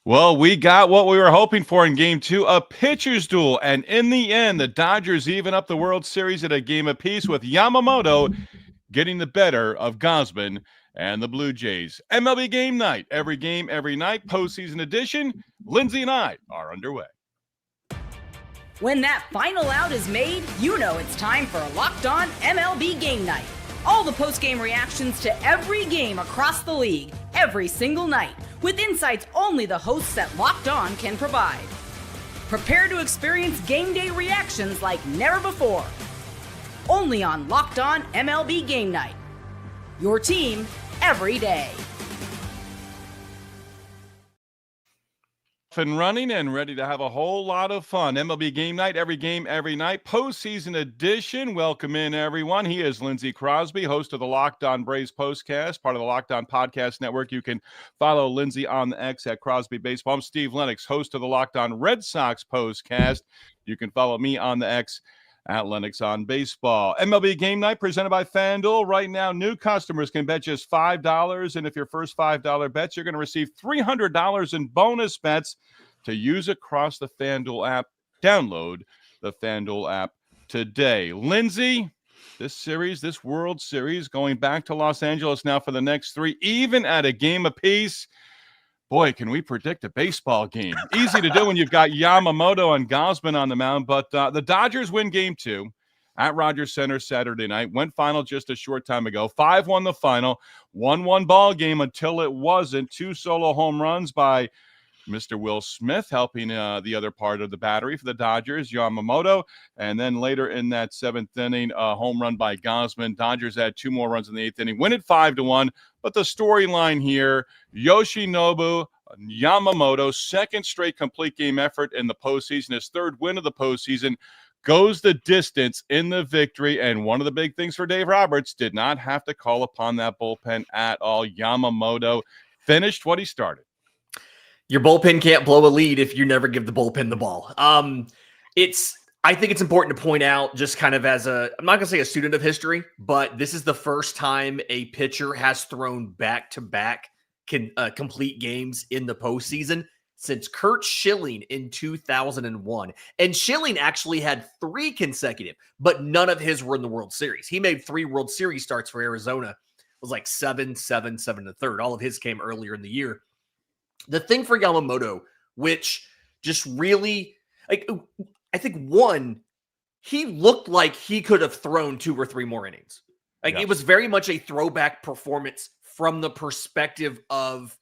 Well, we got what we were hoping for in game two, a pitcher's duel. And in the end, the Dodgers even up the World Series at a game apiece with Yamamoto getting the better of Gausman and the Blue Jays. MLB game night, every game, every night, postseason edition. Lindsay and I are underway. When that final out is made, you know it's time for a Locked On MLB game night. All the post-game reactions to every game across the league, every single night, with insights only the hosts at Locked On can provide. Prepare to experience game day reactions like never before. Only on Locked On MLB Game Night. Your team every day. And running and ready to have a whole lot of fun. MLB game night, every game, every night, postseason edition. Welcome in, everyone. He is Lindsay Crosby, host of the Locked On Braves Postcast, part of the Locked On Podcast Network. You can follow Lindsay on the X at Crosby Baseball. I'm Steve Lenox, host of the Locked On Red Sox Postcast. You can follow me on the X at Lenox on Baseball. MLB Game Night presented by FanDuel. Right now, new customers can bet just $5. And if your first $5 bets, you're going to receive $300 in bonus bets to use across the FanDuel app. Download the FanDuel app today. Lindsay, this World Series, going back to Los Angeles now for the next three, even at a game apiece. Boy, can we predict a baseball game. Easy to do when you've got Yamamoto and Gausman on the mound, but the Dodgers win game two at Rogers Center Saturday night. Went final just a short time ago. 5-1 the final. 1-1 ball game until it wasn't. Two solo home runs by Mr. Will Smith, helping the other part of the battery for the Dodgers, Yamamoto. And then later in that seventh inning, a home run by Gausman. Dodgers had two more runs in the eighth inning, win it 5-1. But the storyline here, Yoshinobu Yamamoto, second straight complete game effort in the postseason, his third win of the postseason, goes the distance in the victory. And one of the big things for Dave Roberts, did not have to call upon that bullpen at all. Yamamoto finished what he started. Your bullpen can't blow a lead if you never give the bullpen the ball. I think it's important to point out, just kind of as I'm not going to say a student of history, but this is the first time a pitcher has thrown back-to-back complete games in the postseason since Curt Schilling in 2001. And Schilling actually had three consecutive, but none of his were in the World Series. He made 3 World Series starts for Arizona. It was like 7, 7, 7 and a third. All of his came earlier in the year. The thing for Yamamoto, which just really, I think one, he looked like he could have thrown 2 or 3 more innings. It was very much a throwback performance from the perspective of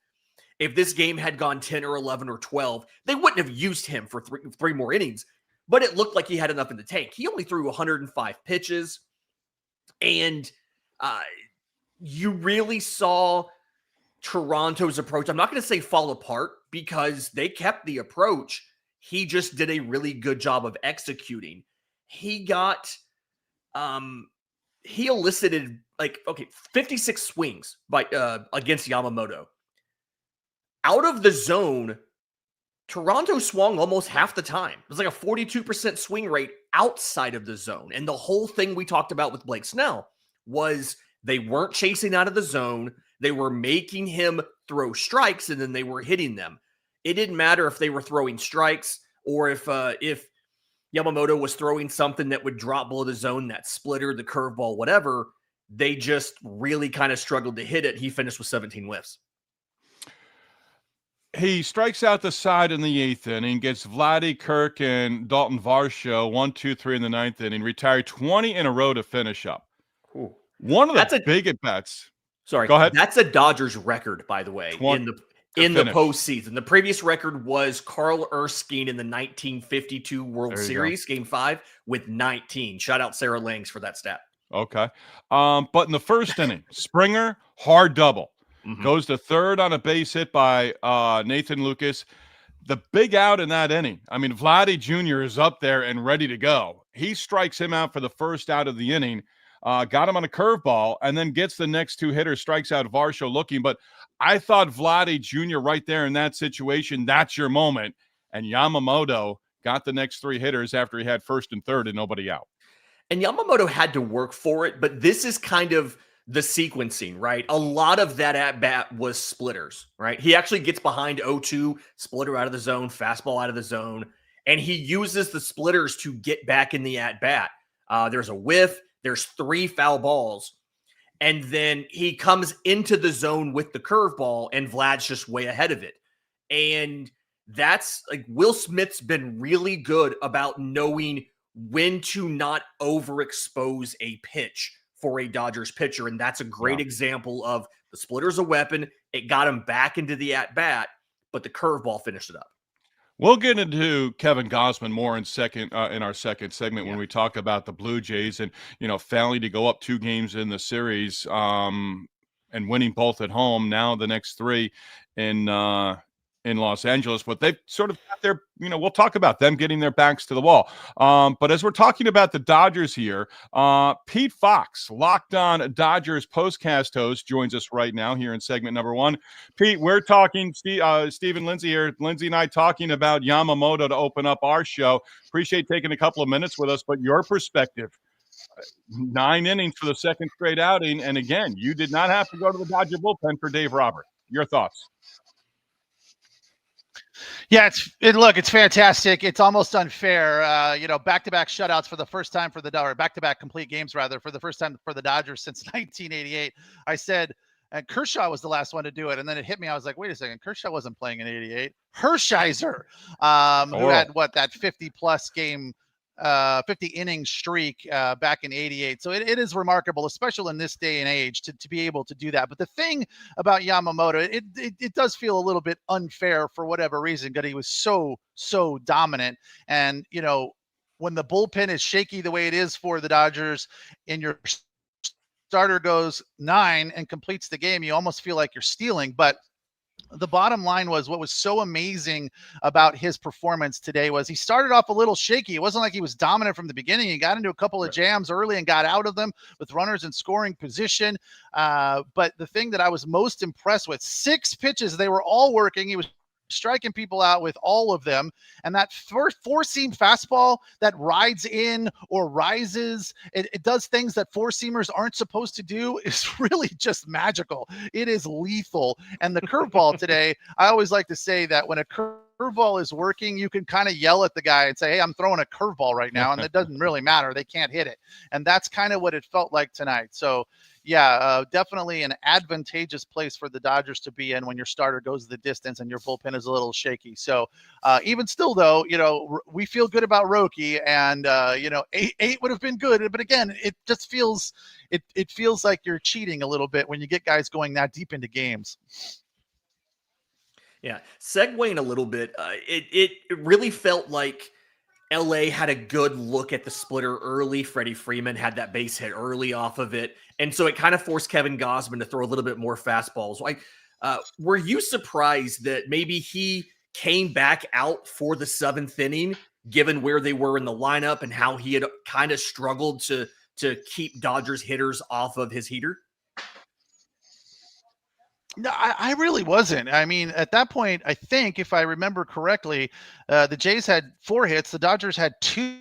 if this game had gone 10 or 11 or 12, they wouldn't have used him for three more innings, but it looked like he had enough in the tank. He only threw 105 pitches, and you really saw Toronto's approach. I'm not going to say fall apart because they kept the approach. He just did a really good job of executing. He elicited 56 swings against Yamamoto. Out of the zone, Toronto swung almost half the time. It was like a 42% swing rate outside of the zone. And the whole thing we talked about with Blake Snell was they weren't chasing out of the zone. They were making him throw strikes, and then they were hitting them. It didn't matter if they were throwing strikes or if Yamamoto was throwing something that would drop below the zone, that splitter, the curveball, whatever. They just really kind of struggled to hit it. He finished with 17 whiffs. He strikes out the side in the eighth inning, gets Vladdy, Kirk, and Dalton Varsho 1, 2, 3 in the ninth inning, retired 20 in a row to finish up. Ooh. One of the big at-bats. Sorry, go ahead. That's a Dodgers record, by the way, in the postseason. The previous record was Carl Erskine in the 1952 World Series, Game 5, with 19. Shout out Sarah Langs for that stat. Okay. But in the first inning, Springer, hard double. Goes to third on a base hit by Nathan Lucas. The big out in that inning, I mean, Vladdy Jr. is up there and ready to go. He strikes him out for the first out of the inning. Got him on a curveball, and then gets the next 2 hitters, strikes out Varsho looking. But I thought Vladdy Jr. right there in that situation, that's your moment. And Yamamoto got the next 3 hitters after he had first and third and nobody out. And Yamamoto had to work for it, but this is kind of the sequencing, right? A lot of that at bat was splitters, right? He actually gets behind 0-2, splitter out of the zone, fastball out of the zone, and he uses the splitters to get back in the at bat. There's a whiff, there's 3 foul balls, and then he comes into the zone with the curveball, and Vlad's just way ahead of it. And that's like Will Smith's been really good about knowing when to not overexpose a pitch for a Dodgers pitcher. And that's a great example of the splitter's a weapon. It got him back into the at-bat, but the curveball finished it up. We'll get into Kevin Gausman more in our second segment when we talk about the Blue Jays and, failing to go up 2 games in the series and winning both at home. Now the next 3 in Los Angeles, but they've sort of got their, we'll talk about them getting their backs to the wall. But as we're talking about the Dodgers here, Pete Fox, Locked On Dodgers postcast host, joins us right now here in segment number 1. Pete, we're talking, Steve and Lindsay here, Lindsay and I talking about Yamamoto to open up our show. Appreciate taking a couple of minutes with us, but your perspective, 9 innings for the second straight outing. And again, you did not have to go to the Dodger bullpen for Dave Roberts. Your thoughts? Yeah, it's fantastic. It's almost unfair. Back-to-back shutouts for the first time for the Dodgers, back-to-back complete games rather, for the first time for the Dodgers since 1988. I said, and Kershaw was the last one to do it, and then it hit me. I was like, wait a second, Kershaw wasn't playing in '88. Hershiser, who had that 50-plus game, 50-inning streak back in '88. So it is remarkable, especially in this day and age, to be able to do that. But the thing about Yamamoto, it does feel a little bit unfair for whatever reason, because he was so dominant. And, when the bullpen is shaky the way it is for the Dodgers and your starter goes 9 and completes the game, you almost feel like you're stealing. But the bottom line was, what was so amazing about his performance today was he started off a little shaky. It wasn't like he was dominant from the beginning. He got into a couple of jams early and got out of them with runners in scoring position. But the thing that I was most impressed with, 6 pitches, they were all working. He was striking people out with all of them. And that first 4-seam fastball that rides in or rises, it does things that 4-seamers aren't supposed to do, is really just magical. It is lethal. And the curveball today, I always like to say that when a curveball is working, you can kind of yell at the guy and say, hey, I'm throwing a curveball right now. And it doesn't really matter. They can't hit it. And that's kind of what it felt like tonight. So yeah, definitely an advantageous place for the Dodgers to be in when your starter goes the distance and your bullpen is a little shaky. So even still, though, we feel good about Roki, and 8 would have been good. But again, it just feels it feels like you're cheating a little bit when you get guys going that deep into games. Yeah, segueing a little bit, it really felt like LA had a good look at the splitter early. Freddie Freeman had that base hit early off of it. And so it kind of forced Kevin Gausman to throw a little bit more fastballs. Like, were you surprised that maybe he came back out for the 7th inning, given where they were in the lineup and how he had kind of struggled to keep Dodgers hitters off of his heater? No, I really wasn't. I mean, at that point, I think, if I remember correctly, the Jays had 4 hits. The Dodgers had 2.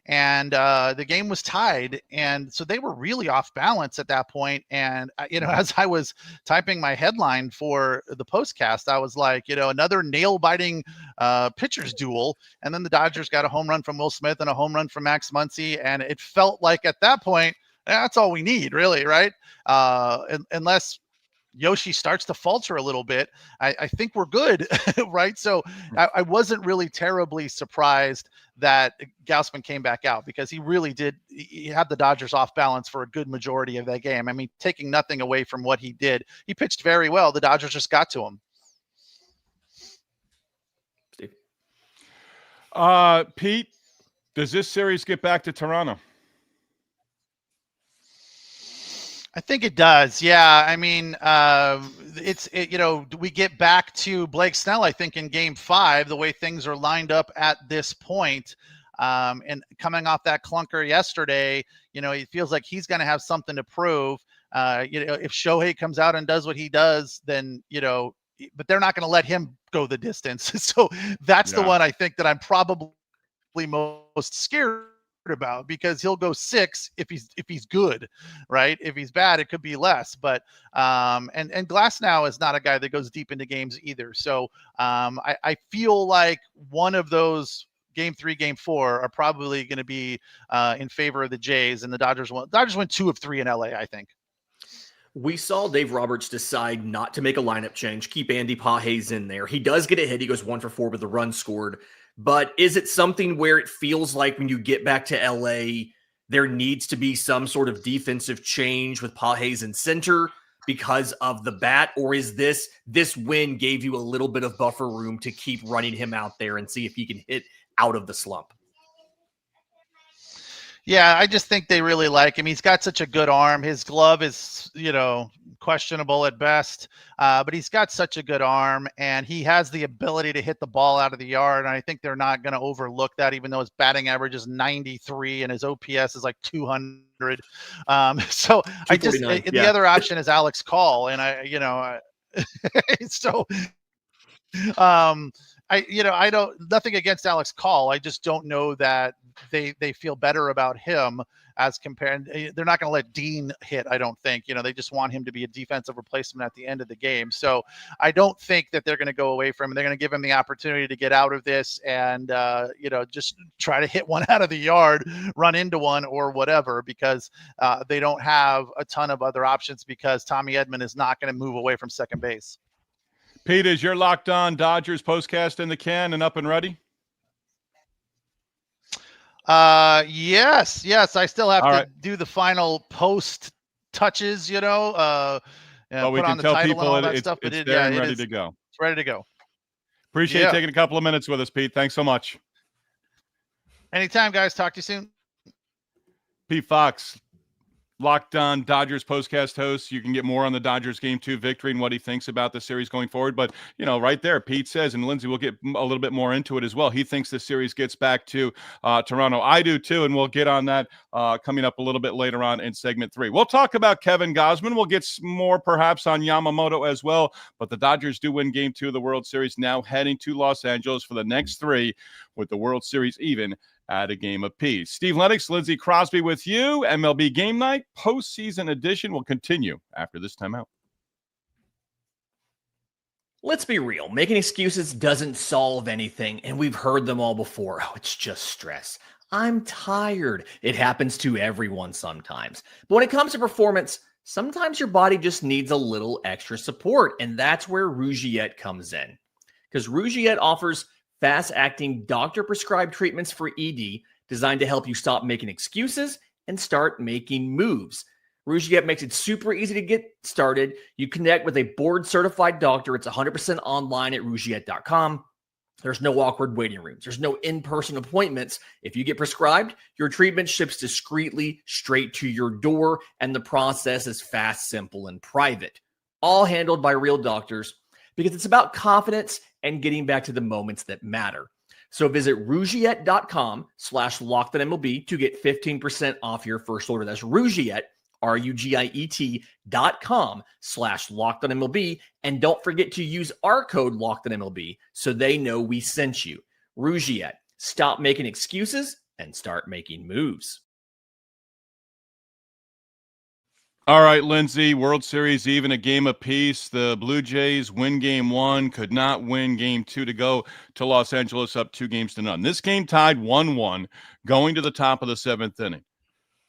And the game was tied. And so they were really off balance at that point. And, as I was typing my headline for the postcast, I was like, another nail-biting pitcher's duel. And then the Dodgers got a home run from Will Smith and a home run from Max Muncy. And it felt like at that point, that's all we need, really, right? Unless Yoshi starts to falter a little bit, I think we're good, right? So I wasn't really terribly surprised that Gausman came back out, because he really did. He had the Dodgers off balance for a good majority of that game. I mean, taking nothing away from what he did. He pitched very well. The Dodgers just got to him. Steve? Pete, does this series get back to Toronto? I think it does. Yeah. I mean, we get back to Blake Snell, I think, in Game 5, the way things are lined up at this point. And coming off that clunker yesterday, it feels like he's going to have something to prove. If Shohei comes out and does what he does, then, but they're not going to let him go the distance. So that's the one I think that I'm probably most scared about, because he'll go 6 if he's good, right? If he's bad, it could be less. But and Glasnow is not a guy that goes deep into games either. So I feel like one of those game 3, game 4 are probably going to be in favor of the Jays, and the Dodgers went 2 of 3 in LA, I think. We saw Dave Roberts decide not to make a lineup change, keep Andy Pages in there. He does get a hit. He goes 1 for 4 with the run scored. But is it something where it feels like when you get back to LA, there needs to be some sort of defensive change with Pages in center because of the bat? Or is this win gave you a little bit of buffer room to keep running him out there and see if he can hit out of the slump? Yeah, I just think they really like him. He's got such a good arm. His glove is, questionable at best, but he's got such a good arm, and he has the ability to hit the ball out of the yard. And I think they're not going to overlook that, even though his batting average is 93 and his OPS is like 200. So the other option is Alex Call, and I don't, nothing against Alex Call. I just don't know that they feel better about him as compared. They're not going to let Dean hit, I don't think. They just want him to be a defensive replacement at the end of the game. So I don't think that they're going to go away from him. They're going to give him the opportunity to get out of this and, just try to hit one out of the yard, run into one or whatever, because they don't have a ton of other options, because Tommy Edman is not going to move away from second base. Pete, is your Locked On Dodgers postcast in the can and up and ready? Yes. I still have to do the final post touches, Well, we can tell people it's there and ready to go. It's ready to go. Appreciate you taking a couple of minutes with us, Pete. Thanks so much. Anytime, guys. Talk to you soon. Pete Fox, Locked On Dodgers postcast host. You can get more on the Dodgers Game 2 victory and what he thinks about the series going forward. But, right there, Pete says, and Lindsay will get a little bit more into it as well, he thinks the series gets back to Toronto. I do too, and we'll get on that coming up a little bit later on in segment 3. We'll talk about Kevin Gausman. We'll get more perhaps on Yamamoto as well. But the Dodgers do win Game 2 of the World Series, now heading to Los Angeles for the next 3, with the World Series even at a game apiece. Steve Lenox, Lindsay Crosby with you. MLB Game Night, Postseason Edition will continue after this timeout. Let's be real. Making excuses doesn't solve anything, and we've heard them all before. Oh, it's just stress. I'm tired. It happens to everyone sometimes. But when it comes to performance, sometimes your body just needs a little extra support, and that's where Rougiette comes in. Because Rougiette offers fast-acting doctor-prescribed treatments for ED designed to help you stop making excuses and start making moves. Rougiette makes it super easy to get started. You connect with a board-certified doctor. It's 100% online at Rougiette.com. There's no awkward waiting rooms. There's no in-person appointments. If you get prescribed, your treatment ships discreetly straight to your door, and the process is fast, simple, and private. All handled by real doctors, because it's about confidence and getting back to the moments that matter. So visit Rougiette.com/LockedOnMLB to get 15% off your first order. That's Rougiette, RUGIET.com/LockedOnMLB. And don't forget to use our code LockedOnMLB so they know we sent you. Rougiette, stop making excuses and start making moves. All right, Lindsay, World Series even, a game apiece. The Blue Jays win Game 1, could not win Game 2 to go to Los Angeles, up 2-0. This game tied 1-1 going to the top of the 7th inning.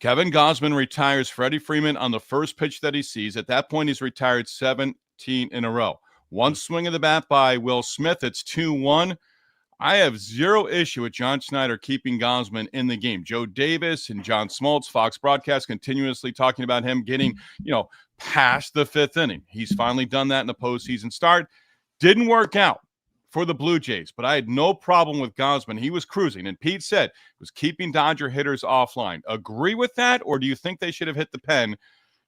Kevin Gausman retires Freddie Freeman on the first pitch that he sees. At that point, he's retired 17 in a row. One swing of the bat by Will Smith. It's 2-1. I have zero issue with John Schneider keeping Gausman in the game. Joe Davis and John Smoltz, Fox Broadcast, continuously talking about him getting, past the 5th inning. He's finally done that in the postseason start. Didn't work out for the Blue Jays, but I had no problem with Gausman. He was cruising, and Pete said was keeping Dodger hitters offline. Agree with that, or do you think they should have hit the pen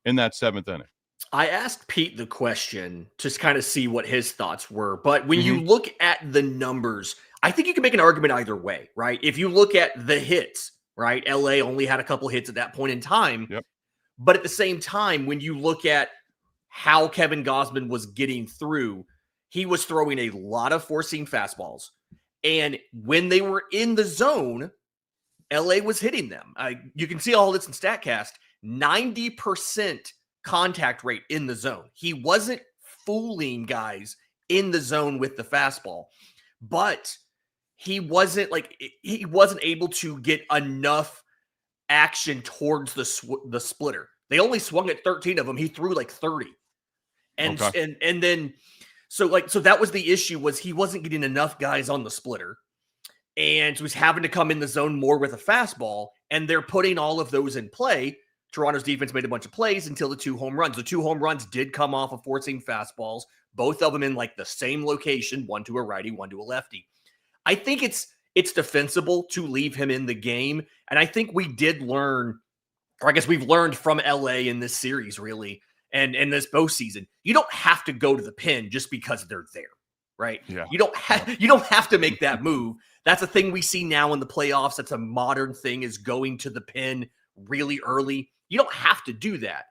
in that 7th inning? I asked Pete the question to kind of see what his thoughts were, but when you look at the numbers, I think you can make an argument either way, right? If you look at the hits, right? LA only had a couple hits at that point in time. Yep. But at the same time, when you look at how Kevin Gausman was getting through, he was throwing a lot of four-seam fastballs. And when they were in the zone, LA was hitting them. You can see all this in StatCast. 90% contact rate in the zone. He wasn't fooling guys in the zone with the fastball, but he wasn't able to get enough action towards the splitter. They only swung at 13 of them. He threw like 30. And then so that was the issue, was he wasn't getting enough guys on the splitter, and was having to come in the zone more with a fastball, and they're putting all of those in play. Toronto's defense made a bunch of plays until the 2 home runs. The 2 home runs did come off of forcing fastballs, both of them in like the same location, one to a righty, one to a lefty. I think it's defensible to leave him in the game, and I think we did learn, or I guess we've learned from LA in this series, really, and in this postseason. You don't have to go to the pin just because they're there, right? Yeah. You don't have to make that move. That's a thing we see now in the playoffs. That's a modern thing, is going to the pin really early. You don't have to do that.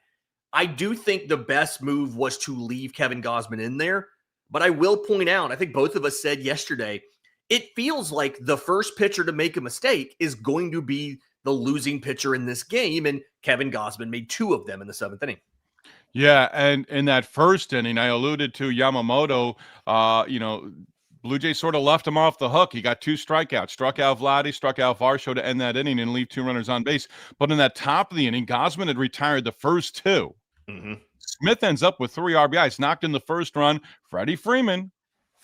I do think the best move was to leave Kevin Gausman in there, but I will point out, I think both of us said yesterday, it feels like the first pitcher to make a mistake is going to be the losing pitcher in this game, and Kevin Gausman made 2 of them in the 7th inning. Yeah, and in that first inning, I alluded to Yamamoto. Blue Jays sort of left him off the hook. He got 2 strikeouts, struck out Vladdy, struck out Varsho to end that inning and leave 2 runners on base. But in that top of the inning, Gausman had retired the first 2. Mm-hmm. Smith ends up with 3 RBIs, knocked in the first run. Freddie Freeman,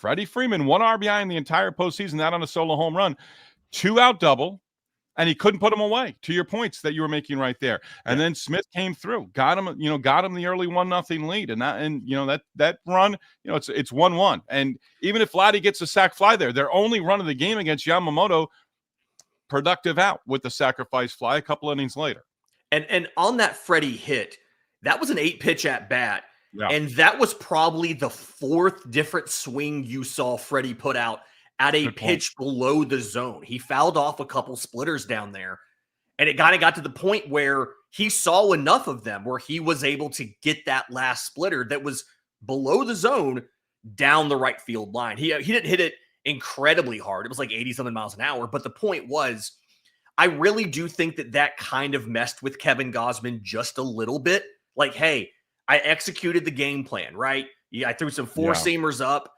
1 RBI in the entire postseason, that on a solo home run, 2-out double, and he couldn't put him away, to your points that you were making right there. And then Smith came through, got him the early 1-0 lead. That run, it's 1-1. And even if Vladdy gets a sac fly there, their only run of the game against Yamamoto, productive out with the sacrifice fly a couple innings later. And on that Freddie hit, that was an 8-pitch at bat. Yeah. And that was probably the 4th different swing you saw Freddie put out at a pitch below the zone. He fouled off a couple splitters down there, and it kind of got to the point where he saw enough of them where he was able to get that last splitter that was below the zone down the right field line. He didn't hit it incredibly hard. It was like 80-something miles an hour. But the point was, I really do think that kind of messed with Kevin Gausman just a little bit. Like, hey, I executed the game plan, right? Yeah, I threw some 4-seamers up.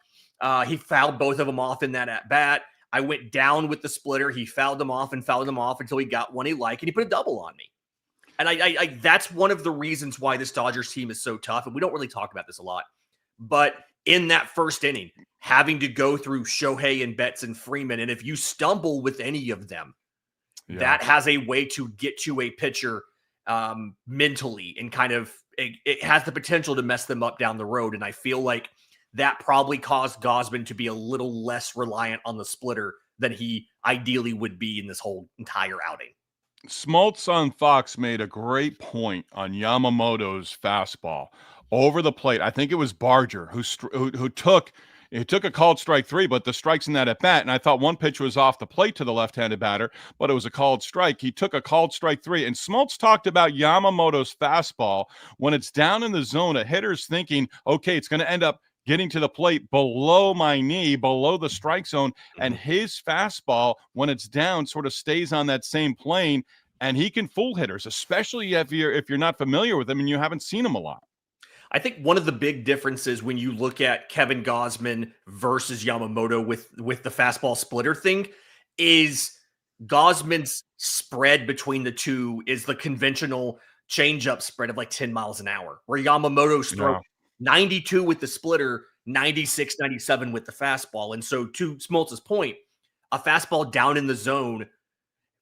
He fouled both of them off in that at bat. I went down with the splitter. He fouled them off until he got one he liked, and he put a double on me. And I that's one of the reasons why this Dodgers team is so tough. And we don't really talk about this a lot, but in that first inning, having to go through Shohei and Betts and Freeman, and if you stumble with any of them, that has a way to get to a pitcher mentally, and kind of it has the potential to mess them up down the road. And I feel like that probably caused Gausman to be a little less reliant on the splitter than he ideally would be in this whole entire outing. Smoltz on Fox made a great point on Yamamoto's fastball over the plate. I think it was Barger who took a called strike 3, but the strike's in that at bat. And I thought one pitch was off the plate to the left-handed batter, but it was a called strike. He took a called strike 3. And Smoltz talked about Yamamoto's fastball when it's down in the zone. A hitter's thinking, okay, it's going to end up getting to the plate below my knee, below the strike zone, and his fastball, when it's down, sort of stays on that same plane, and he can fool hitters, especially if you're not familiar with him and you haven't seen him a lot. I think one of the big differences when you look at Kevin Gausman versus Yamamoto with the fastball splitter thing is Gausman's spread between the two is the conventional changeup spread of like 10 miles an hour, where Yamamoto's throw 92 with the splitter, 96, 97 with the fastball. And so to Smoltz's point, a fastball down in the zone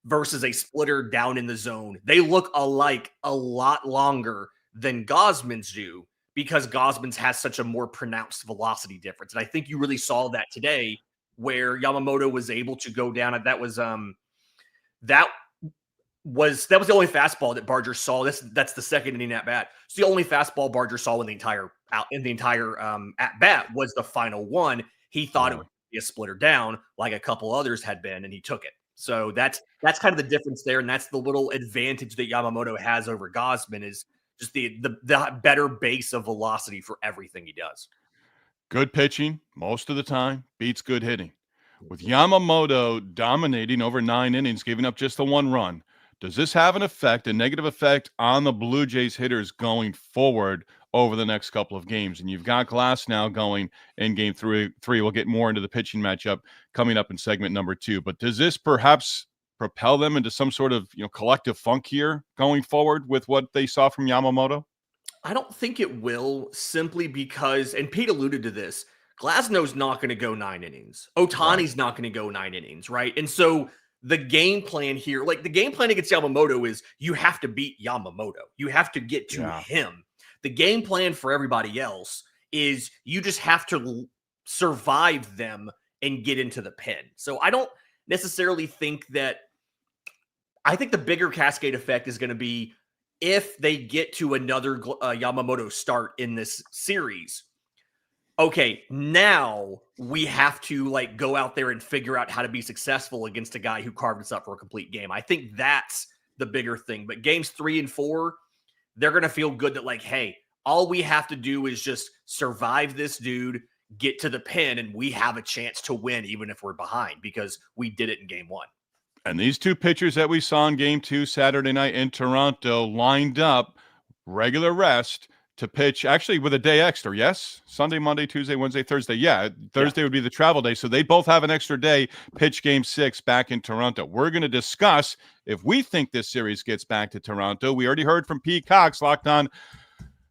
versus a splitter down in the zone, they look alike a lot longer than Gausman's do, because Gausman's has such a more pronounced velocity difference. And I think you really saw that today, where Yamamoto was able to go down. That was the only fastball that Barger saw. That's the second inning at bat. It's the only fastball Barger saw in the entire at bat was the final one. He thought it would be a splitter down, like a couple others had been, and he took it. So that's kind of the difference there, and that's the little advantage that Yamamoto has over Gausman, is just the better base of velocity for everything he does. Good pitching most of the time beats good hitting. With Yamamoto dominating over 9 innings, giving up just the 1 run, does this have an effect, a negative effect on the Blue Jays hitters going forward over the next couple of games? And you've got Glass now going in game three. We'll get more into the pitching matchup coming up in segment number 2. But does this perhaps propel them into some sort of collective funk here going forward with what they saw from Yamamoto? I don't think it will, simply because, and Pete alluded to this, Glasnow's not going to go 9 innings. Ohtani's not going to go 9 innings, right? And so the game plan here, like the game plan against Yamamoto is you have to beat Yamamoto. You have to get to him. The game plan for everybody else is you just have to survive them and get into the pen. So I don't necessarily think that, I think the bigger cascade effect is going to be if they get to another Yamamoto start in this series. Okay, now we have to go out there and figure out how to be successful against a guy who carved us up for a complete game. I think that's the bigger thing. But games 3 and 4, they're going to feel good that hey, all we have to do is just survive this dude, get to the pen, and we have a chance to win even if we're behind because we did it in game 1. And these 2 pitchers that we saw in game 2 Saturday night in Toronto lined up regular rest to pitch actually with a day extra. Yes. Sunday, Monday, Tuesday, Wednesday, Thursday. Yeah. Thursday would be the travel day. So they both have an extra day, pitch game 6 back in Toronto. We're going to discuss if we think this series gets back to Toronto. We already heard from Pete Cox, Locked On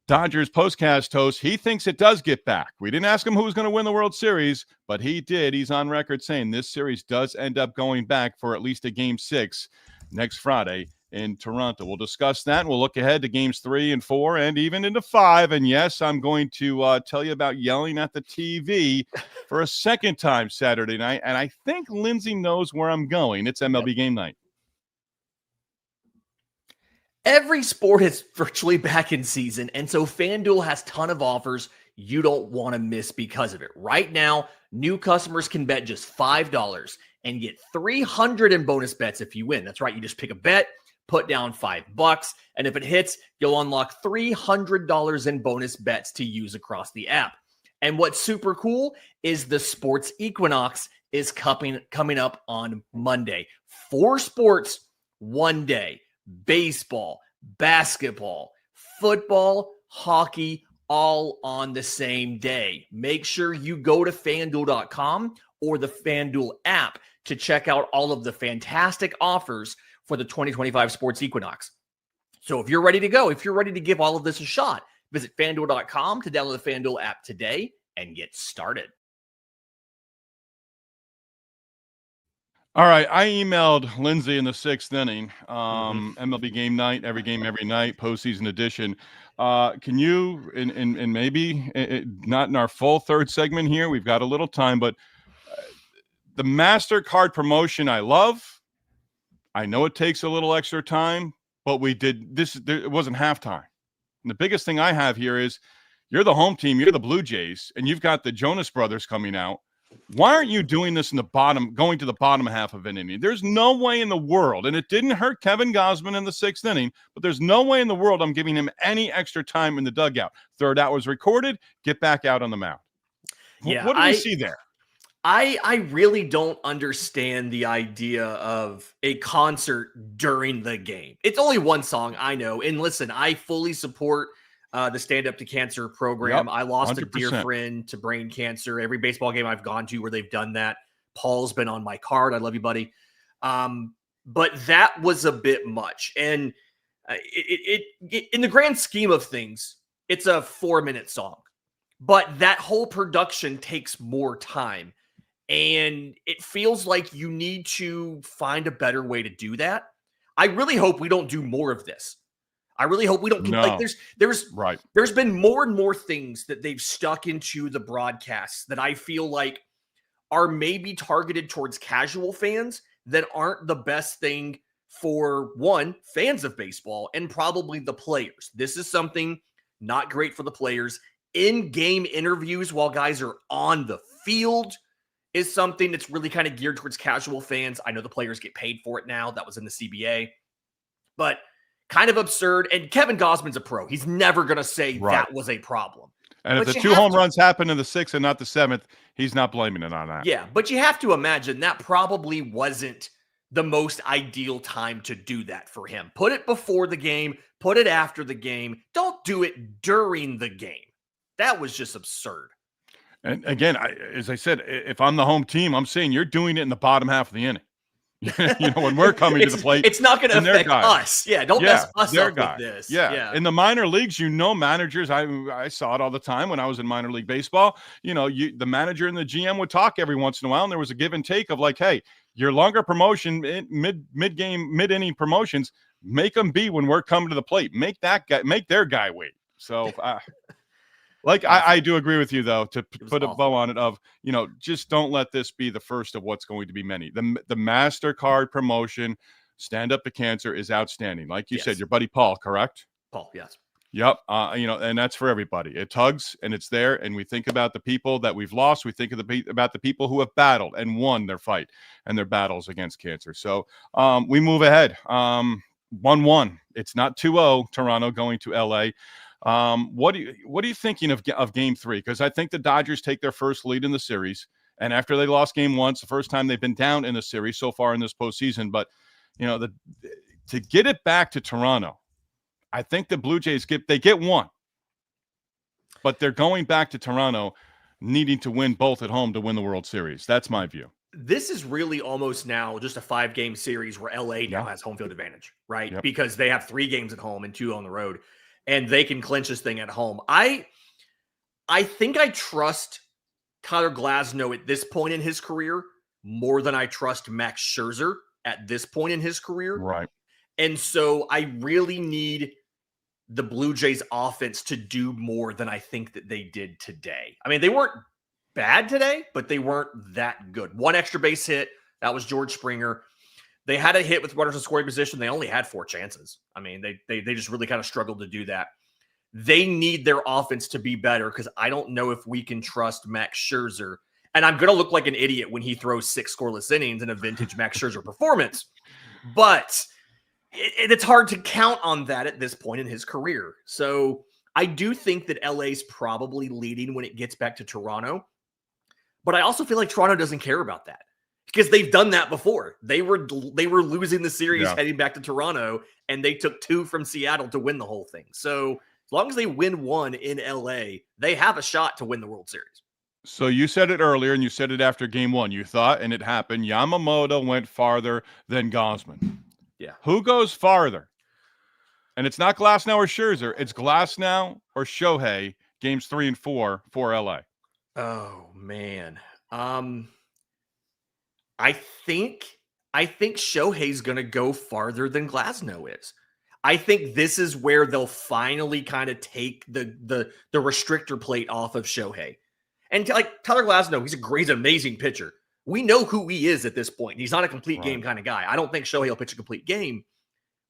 Dodgers postcast host. He thinks it does get back. We didn't ask him who was going to win the World Series, but he did. He's on record saying this series does end up going back for at least a game 6 next Friday in Toronto. We'll discuss that, and we'll look ahead to games 3 and 4 and even into 5. And yes, I'm going to tell you about yelling at the TV for a second time Saturday night. And I think Lindsay knows where I'm going. It's MLB game night. Every sport is virtually back in season, and so FanDuel has a ton of offers you don't want to miss because of it. Right now, new customers can bet just $5 and get $300 in bonus bets if you win. That's right. You just pick a bet, put down $5, and if it hits, you'll unlock $300 in bonus bets to use across the app. And what's super cool is the Sports Equinox is coming up on Monday. 4 sports, 1 day. Baseball, basketball, football, hockey, all on the same day. Make sure you go to FanDuel.com or the FanDuel app to check out all of the fantastic offers for the 2025 Sports Equinox. So if you're ready to go, if you're ready to give all of this a shot, visit FanDuel.com to download the FanDuel app today and get started. All right, I emailed Lindsay in the 6th inning, MLB game night, every game, every night, postseason edition. Can you, and maybe not in our full 3rd segment here, we've got a little time, but the MasterCard promotion I love. I know it takes a little extra time, but we did this. It wasn't halftime. And the biggest thing I have here is you're the home team, you're the Blue Jays, and you've got the Jonas Brothers coming out. Why aren't you doing this in the bottom, going to the bottom half of an inning? There's no way in the world, and it didn't hurt Kevin Gausman in the 6th inning, but there's no way in the world I'm giving him any extra time in the dugout. 3rd out was recorded, get back out on the mound. Yeah, what do we see there? I really don't understand the idea of a concert during the game. It's only one song, I know. And listen, I fully support the Stand Up to Cancer program. I lost 100%. A dear friend to brain cancer. Every baseball game I've gone to where they've done that, Paul's been on my card. I love you, buddy. But that was a bit much. And it in the grand scheme of things, it's a 4-minute song. But that whole production takes more time. And it feels like you need to find a better way to do that. I really hope we don't do more of this. I really hope we don't. No. Like there's been more and more things that they've stuck into the broadcasts that I feel like are maybe targeted towards casual fans that aren't the best thing for, one, fans of baseball and probably the players. This is something not great for the players. In-game interviews while guys are on the field is something that's really kind of geared towards casual fans. I know the players get paid for it now. That was in the CBA. But kind of absurd. And Kevin Gausman's a pro. He's never going to say that was a problem. And if But the you 2 have home to- runs happen in the 6th and not the 7th, he's not blaming it on that. Yeah, but you have to imagine that probably wasn't the most ideal time to do that for him. Put it before the game, put it after the game. Don't do it during the game. That was just absurd. And again, as I said, if I'm the home team, I'm saying you're doing it in the bottom half of the inning. When we're coming to the plate, it's not going to and their affect guy. us. Yeah, don't mess us their up guy. with this. Yeah. In the minor leagues, managers, I saw it all the time when I was in minor league baseball. The manager and the GM would talk every once in a while, and there was a give and take of like, hey, your longer promotion, mid-game, mid-inning promotions, make them be when we're coming to the plate. Make their guy wait. So, I do agree with you, though, to put a bow on it of, just don't let this be the first of what's going to be many. The MasterCard promotion, Stand Up to Cancer, is outstanding. Like you said, your buddy Paul, correct? Paul, yes. Yep. And that's for everybody. It tugs and it's there. And we think about the people that we've lost. We think about the people who have battled and won their fight and their battles against cancer. So we move ahead. 1-1. It's not 2-0, Toronto going to LA. What are you thinking of game 3? Because I think the Dodgers take their first lead in the series. And after they lost game 1, it's the first time they've been down in the series so far in this postseason. But, to get it back to Toronto, I think the Blue Jays get 1. But they're going back to Toronto needing to win both at home to win the World Series. That's my view. This is really almost now just a 5-game series where LA now has home field advantage, right? Yep. Because they have 3 games at home and 2 on the road. And they can clinch this thing at home. I think I trust Tyler Glasnow at this point in his career more than I trust Max Scherzer at this point in his career. Right. And so I really need the Blue Jays offense to do more than I think that they did today. I mean, they weren't bad today, but they weren't that good. 1 extra base hit. That was George Springer. They had a hit with runners in scoring position. They only had 4 chances. I mean, they just really kind of struggled to do that. They need their offense to be better because I don't know if we can trust Max Scherzer. And I'm going to look like an idiot when he throws 6 scoreless innings in a vintage Max Scherzer performance. But it's hard to count on that at this point in his career. So I do think that LA's probably leading when it gets back to Toronto. But I also feel like Toronto doesn't care about that. Because they've done that before. They were losing the series heading back to Toronto, and they took 2 from Seattle to win the whole thing. So as long as they win 1 in LA, they have a shot to win the World Series. So you said it earlier, and you said it after game 1. You thought, and it happened, Yamamoto went farther than Gausman. Yeah. Who goes farther? And it's not Glasnow or Scherzer. It's Glasnow or Shohei, games 3 and 4 for LA. Oh, man. I think Shohei's going to go farther than Glasnow is. I think this is where they'll finally kind of take the restrictor plate off of Shohei. And like Tyler Glasnow, he's an amazing pitcher. We know who he is at this point. He's not a complete game kind of guy. I don't think Shohei will pitch a complete game,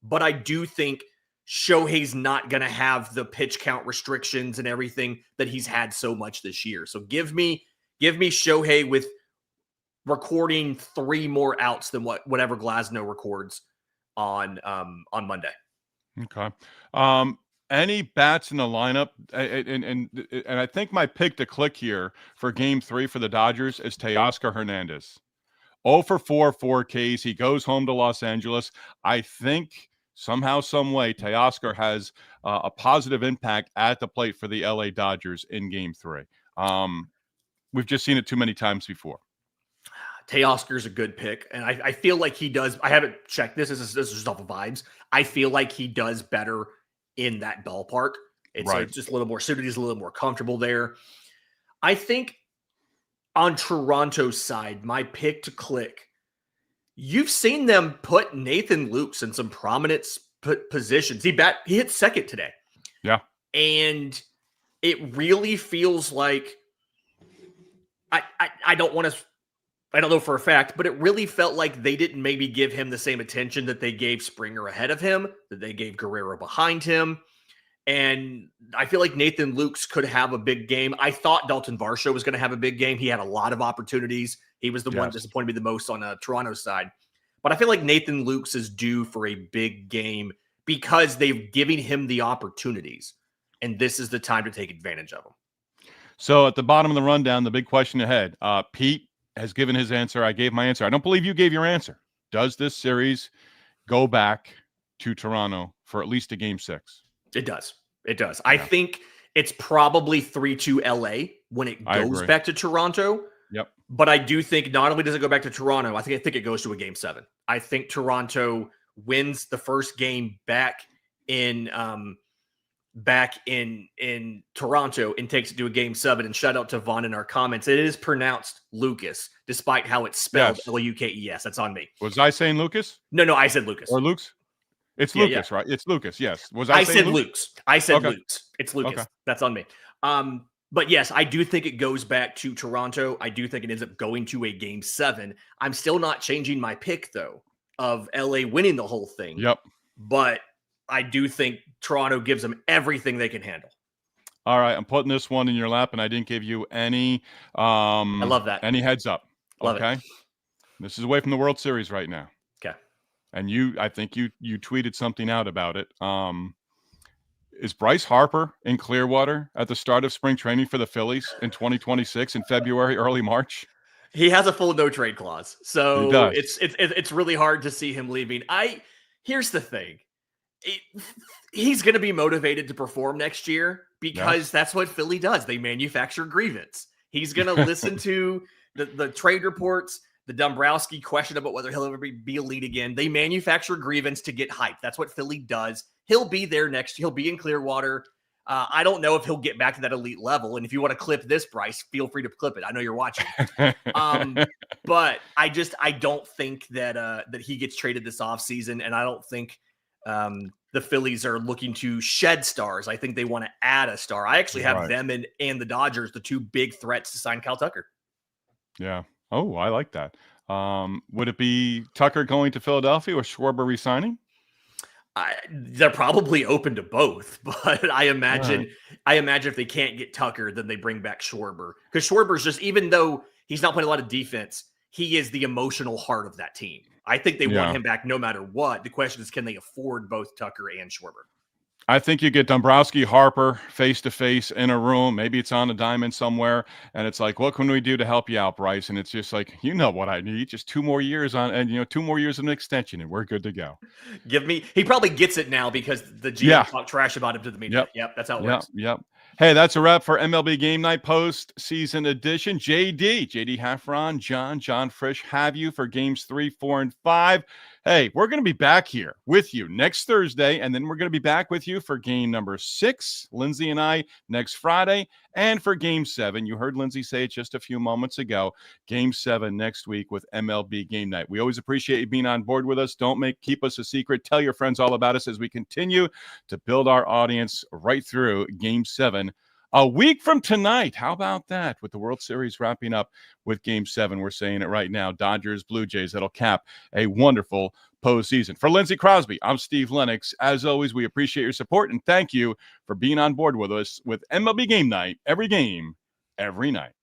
but I do think Shohei's not going to have the pitch count restrictions and everything that he's had so much this year. So give me Shohei with recording 3 more outs than whatever Glasnow records on Monday. Okay. Any bats in the lineup? And I think my pick to click here for game 3 for the Dodgers is Teoscar Hernandez. 0 for 4 Ks. He goes home to Los Angeles. I think somehow, some way, Teoscar has a positive impact at the plate for the LA Dodgers in game 3. We've just seen it too many times before. Teoscar's a good pick, and I feel like he does. I haven't checked this. This is just off of vibes. I feel like he does better in that ballpark. It's just a little more suited. He's a little more comfortable there. I think on Toronto's side, my pick to click, you've seen them put Nathan Lukes in some prominent positions. He hit second today. Yeah. And it really feels like I don't know for a fact, but it really felt like they didn't maybe give him the same attention that they gave Springer ahead of him, that they gave Guerrero behind him. And I feel like Nathan Lukes could have a big game. I thought Dalton Varsho was going to have a big game. He had a lot of opportunities. He was the one that disappointed me the most on Toronto's side. But I feel like Nathan Lukes is due for a big game because they've given him the opportunities. And this is the time to take advantage of them. So at the bottom of the rundown, the big question ahead, Pete has given his answer. I gave my answer. I don't believe you gave your answer. Does this series go back to Toronto for at least a game 6? It does. It does. Yeah. I think it's probably 3-2 LA when it goes back to Toronto. Yep. But I do think not only does it go back to Toronto, I think it goes to a game 7. I think Toronto wins the first game back in Toronto and takes it to a game 7. And shout out to Vaughn in our comments. It is pronounced Lucas, despite how it's spelled. Yes. Lukes. That's on me. Was I saying Lucas? No, I said Lucas. Or Luke's? It's Lucas, right? It's Lucas. Yes. Was I said Luke's. I said okay. Luke's. It's Lucas. Okay. That's on me. But yes, I do think it goes back to Toronto. I do think it ends up going to a game 7. I'm still not changing my pick though of LA winning the whole thing. Yep. But I do think Toronto gives them everything they can handle. All right, I'm putting this one in your lap, and I didn't give you any. I love that. Any heads up. Love okay. It. This is away from the World Series right now. Okay. And I think you tweeted something out about it. Is Bryce Harper in Clearwater at the start of spring training for the Phillies in 2026 in February, early March? He has a full no trade clause, so it's really hard to see him leaving. Here's the thing. He's going to be motivated to perform next year because that's what Philly does. They manufacture grievance. He's going to listen to the trade reports, the Dombrowski question about whether he'll ever be elite again. They manufacture grievance to get hype. That's what Philly does. He'll be there next. He'll be in Clearwater. I don't know if he'll get back to that elite level. And if you want to clip this, Bryce, feel free to clip it. I know you're watching. But I don't think that he gets traded this offseason. And I don't think the Phillies are looking to shed stars. I think they want to add a star. I actually have them and the Dodgers, the two big threats to sign Kyle Tucker. Yeah. Oh, I like that. Would it be Tucker going to Philadelphia or Schwarber resigning? They're probably open to both, but I imagine if they can't get Tucker, then they bring back Schwarber, because Schwarber's just, even though he's not playing a lot of defense, he is the emotional heart of that team. I think they want him back no matter what. The question is, can they afford both Tucker and Schwarber? I think you get Dombrowski, Harper face-to-face in a room. Maybe it's on a diamond somewhere. And it's like, what can we do to help you out, Bryce? And it's just like, you know what I need. Just 2 more years on, and 2 more years of an extension, and we're good to go. He probably gets it now because the GM talked trash about him to the media. Yep, that's how it works. Yep. Hey, that's a wrap for MLB Game Night Postseason Edition. JD Heffron, John Frisch have you for games 3, 4, and 5. Hey, we're going to be back here with you next Thursday, and then we're going to be back with you for game number 6, Lindsay and I, next Friday, and for game 7. You heard Lindsay say it just a few moments ago, game 7 next week with MLB Game Night. We always appreciate you being on board with us. Keep us a secret. Tell your friends all about us as we continue to build our audience right through game 7. A week from tonight. How about that? With the World Series wrapping up with game 7, we're saying it right now. Dodgers, Blue Jays, that'll cap a wonderful postseason. For Lindsay Crosby, I'm Steve Lenox. As always, we appreciate your support and thank you for being on board with us with MLB Game Night, every game, every night.